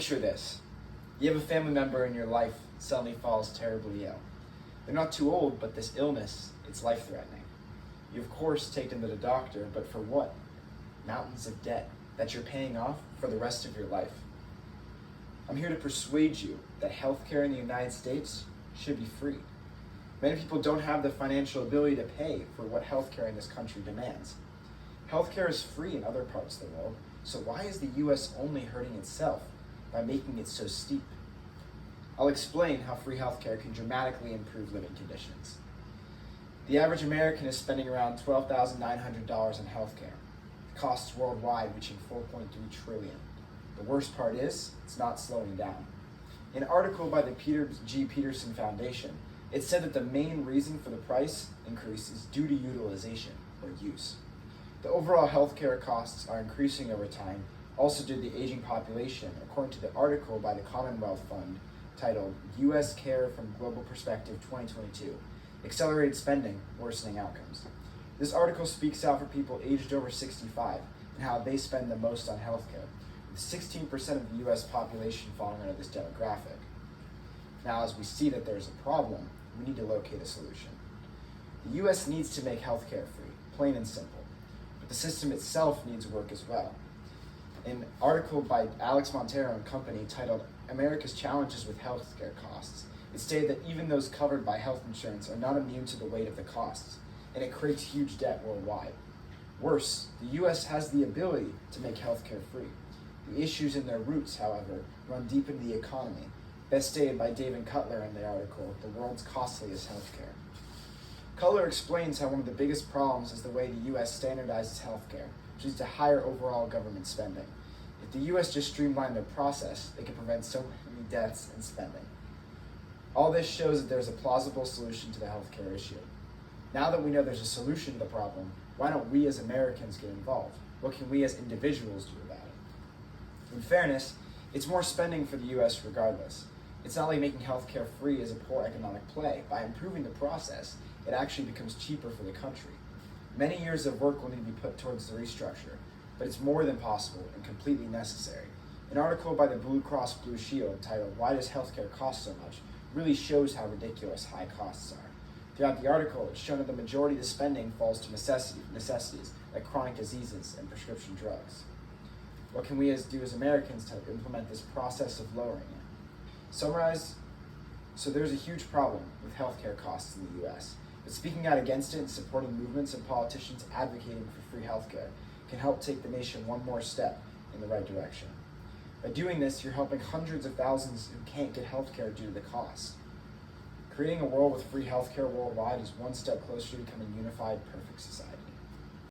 Picture this. You have a family member in your life suddenly falls terribly ill. They're not too old, but this illness, it's life-threatening. You of course take them to the doctor, but for what? Mountains of debt that you're paying off for the rest of your life. I'm here to persuade you that healthcare in the United States should be free. Many people don't have the financial ability to pay for what healthcare in this country demands. Healthcare is free in other parts of the world, so why is the US only hurting itself by making it so steep? I'll explain how free healthcare can dramatically improve living conditions. The average American is spending around $12,900 on healthcare. Costs worldwide reaching $4.3 trillion. The worst part is, it's not slowing down. In an article by the Peter G. Peterson Foundation, it said that the main reason for the price increase is due to utilization, or use. The overall healthcare costs are increasing over time, also due to the aging population, according to the article by the Commonwealth Fund titled U.S. Care from Global Perspective 2022, Accelerated Spending, Worsening Outcomes. This article speaks out for people aged over 65 and how they spend the most on healthcare, with 16% of the U.S. population falling under this demographic. Now, as we see that there's a problem, we need to locate a solution. The U.S. needs to make healthcare free, plain and simple, but the system itself needs work as well. An article by Alex Montero and company titled America's Challenges with Healthcare Costs, it stated that even those covered by health insurance are not immune to the weight of the costs, and it creates huge debt worldwide. Worse, the U.S. has the ability to make healthcare free. The issues in their roots, however, run deep into the economy, best stated by David Cutler in the article, The World's Costliest Healthcare. Cutler explains how one of the biggest problems is the way the U.S. standardizes healthcare, which leads to higher overall government spending. If the U.S. just streamlined their process, they could prevent so many deaths and spending. All this shows that there's a plausible solution to the healthcare issue. Now that we know there's a solution to the problem, why don't we as Americans get involved? What can we as individuals do about it? In fairness, it's more spending for the U.S. regardless. It's not like making healthcare free is a poor economic play. By improving the process, it actually becomes cheaper for the country. Many years of work will need to be put towards the restructure, but it's more than possible and completely necessary. An article by the Blue Cross Blue Shield titled Why Does Healthcare Cost So Much really shows how ridiculous high costs are. Throughout the article, it's shown that the majority of the spending falls to necessities like chronic diseases and prescription drugs. What can we do as Americans to implement this process of lowering it? Summarize, so there's a huge problem with healthcare costs in the U.S., but speaking out against it and supporting movements and politicians advocating for free healthcare can help take the nation one more step in the right direction. By doing this, you're helping hundreds of thousands who can't get healthcare due to the cost. Creating a world with free healthcare worldwide is one step closer to becoming a unified, perfect society.